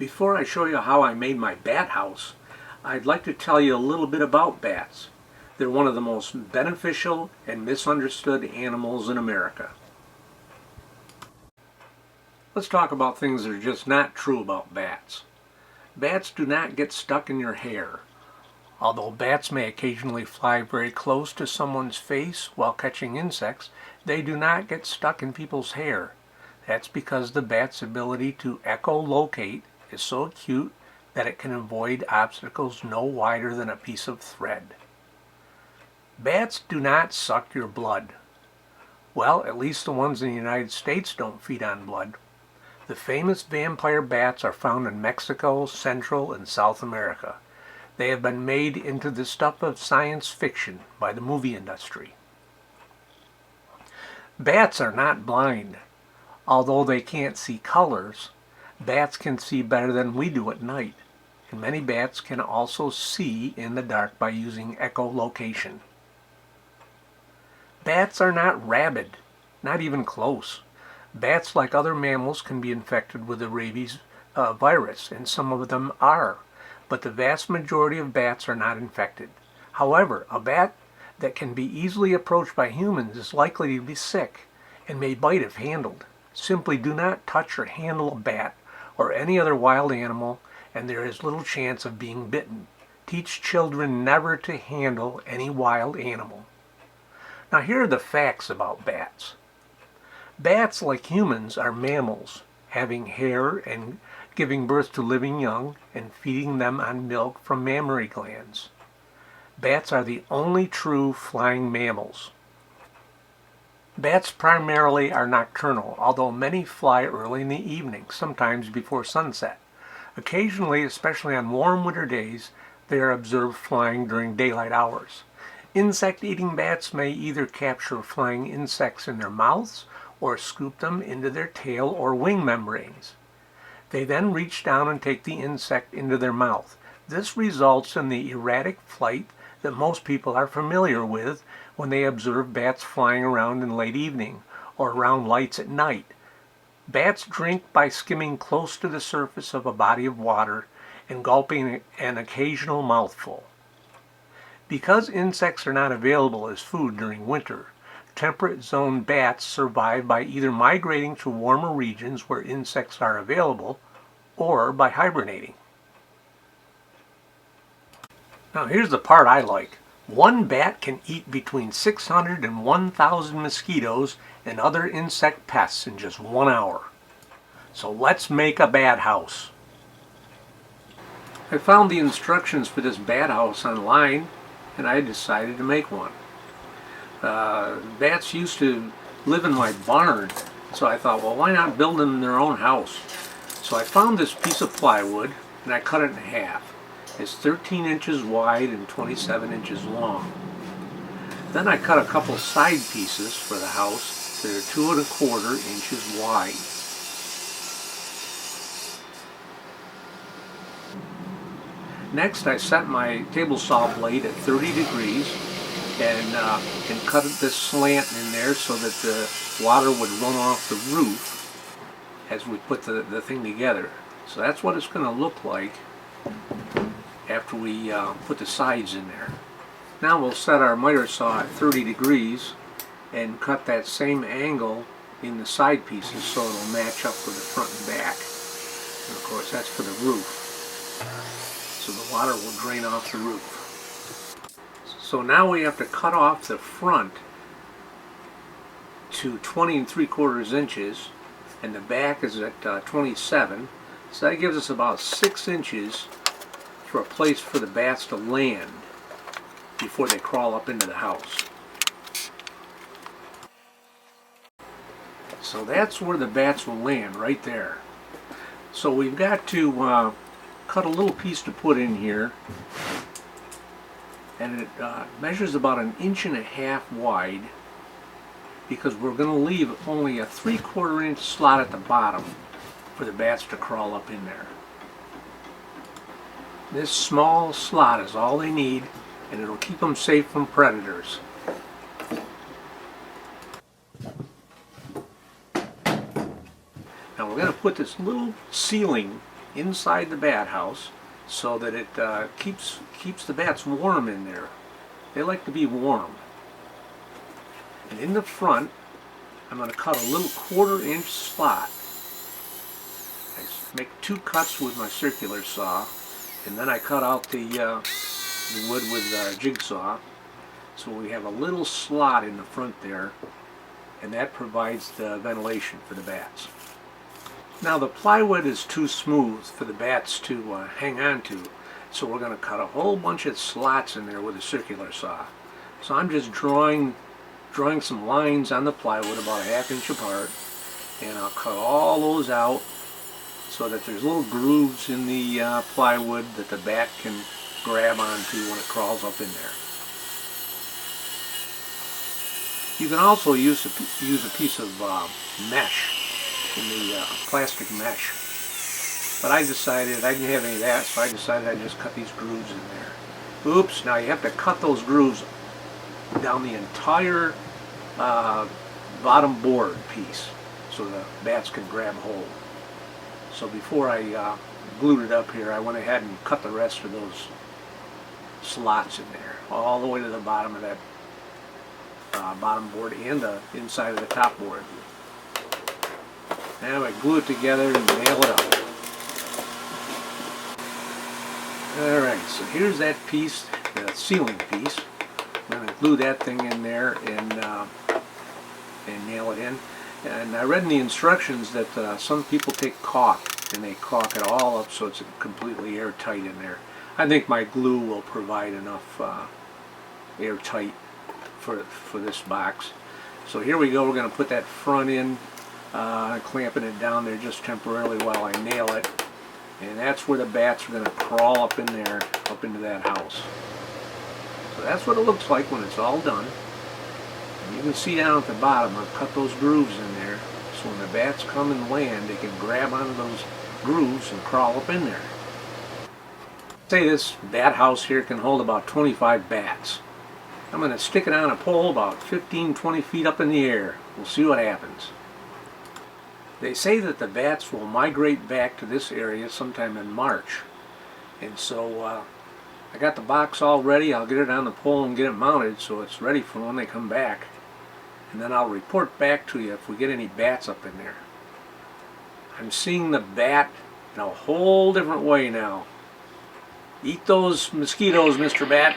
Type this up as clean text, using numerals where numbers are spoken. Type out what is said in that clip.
Before I show you how I made my bat house, I'd like to tell you a little bit about bats. They're one of the most beneficial and misunderstood animals in America. Let's talk about things that are just not true about bats. Bats do not get stuck in your hair. Although bats may occasionally fly very close to someone's face while catching insects, they do not get stuck in people's hair. That's because the bat's ability to echolocate is so acute that it can avoid obstacles no wider than a piece of thread. Bats do not suck your blood. Well, at least the ones in the United States don't feed on blood. The famous vampire bats are found in Mexico, Central, and South America. They have been made into the stuff of science fiction by the movie industry. Bats are not blind. Although they can't see colors, bats can see better than we do at night, and many bats can also see in the dark by using echolocation. Bats are not rabid, not even close. Bats, like other mammals, can be infected with the rabies virus, and some of them are, but the vast majority of bats are not infected. However, a bat that can be easily approached by humans is likely to be sick and may bite if handled. Simply do not touch or handle a bat or any other wild animal, and there is little chance of being bitten. Teach children never to handle any wild animal. Now here are the facts about bats. Bats, like humans, are mammals, having hair and giving birth to living young and feeding them on milk from mammary glands. Bats are the only true flying mammals. Bats primarily are nocturnal, although many fly early in the evening, sometimes before sunset. Occasionally, especially on warm winter days, they are observed flying during daylight hours. Insect-eating bats may either capture flying insects in their mouths or scoop them into their tail or wing membranes. They then reach down and take the insect into their mouth. This results in the erratic flight that most people are familiar with when they observe bats flying around in late evening or around lights at night. Bats drink by skimming close to the surface of a body of water and gulping an occasional mouthful. Because insects are not available as food during winter, temperate zone bats survive by either migrating to warmer regions where insects are available or by hibernating. Now here's the part I like. One bat can eat between 600 and 1,000 mosquitoes and other insect pests in just 1 hour. So let's make a bat house. I found the instructions for this bat house online and I decided to make one. Bats used to live in my barn, so I thought, well, why not build them their own house? So I found this piece of plywood and I cut it in half. It's 13 inches wide and 27 inches long. Then I cut a couple side pieces for the house that are 2 1/4 inches wide. Next I set my table saw blade at 30 degrees and cut this slant in there so that the water would run off the roof as we put the thing together. So that's what it's going to look like after we put the sides in there. Now we'll set our miter saw at 30 degrees and cut that same angle in the side pieces so it'll match up with the front and back. And of course that's for the roof, so the water will drain off the roof. So now we have to cut off the front to 20 3/4 inches and the back is at 27, so that gives us about 6 inches for a place for the bats to land before they crawl up into the house. So that's where the bats will land, right there. So we've got to cut a little piece to put in here, and it measures about 1.5 inches wide because we're going to leave only a 3/4 inch slot at the bottom for the bats to crawl up in there. This small slot is all they need, and it'll keep them safe from predators. Now we're going to put this little ceiling inside the bat house so that it keeps the bats warm in there. They like to be warm. And in the front, I'm going to cut a little 1/4 inch slot. I make 2 cuts with my circular saw, and then I cut out the wood with a jigsaw. So we have a little slot in the front there, and that provides the ventilation for the bats. Now the plywood is too smooth for the bats to hang on to, so we're going to cut a whole bunch of slots in there with a circular saw. So I'm just drawing some lines on the plywood about 1/2 inch apart, and I'll cut all those out so that there's little grooves in the plywood that the bat can grab onto when it crawls up in there. You can also use a piece of mesh, in the plastic mesh. But I decided I didn't have any of that, so I decided I'd just cut these grooves in there. Oops, now you have to cut those grooves down the entire bottom board piece so the bats can grab hold. So before I glued it up here, I went ahead and cut the rest of those slots in there, all the way to the bottom of that bottom board and the inside of the top board. Now I glue it together and nail it up. Alright, so here's that piece, the ceiling piece. I'm going to glue that thing in there and nail it in. And I read in the instructions that some people take caulk and they caulk it all up so it's completely airtight in there. I think my glue will provide enough airtight for this box. So here we go, we're going to put that front in, clamping it down there just temporarily while I nail it. And that's where the bats are going to crawl up in there, up into that house. So that's what it looks like when it's all done. And you can see down at the bottom, I've cut those grooves in there, so when the bats come and land, they can grab onto those grooves and crawl up in there. Say this bat house here can hold about 25 bats. I'm going to stick it on a pole about 15-20 feet up in the air. We'll see what happens. They say that the bats will migrate back to this area sometime in March. And so I got the box all ready. I'll get it on the pole and get it mounted so it's ready for when they come back. And then I'll report back to you if we get any bats up in there. I'm seeing the bat in a whole different way now. Eat those mosquitoes, Mr. Bat.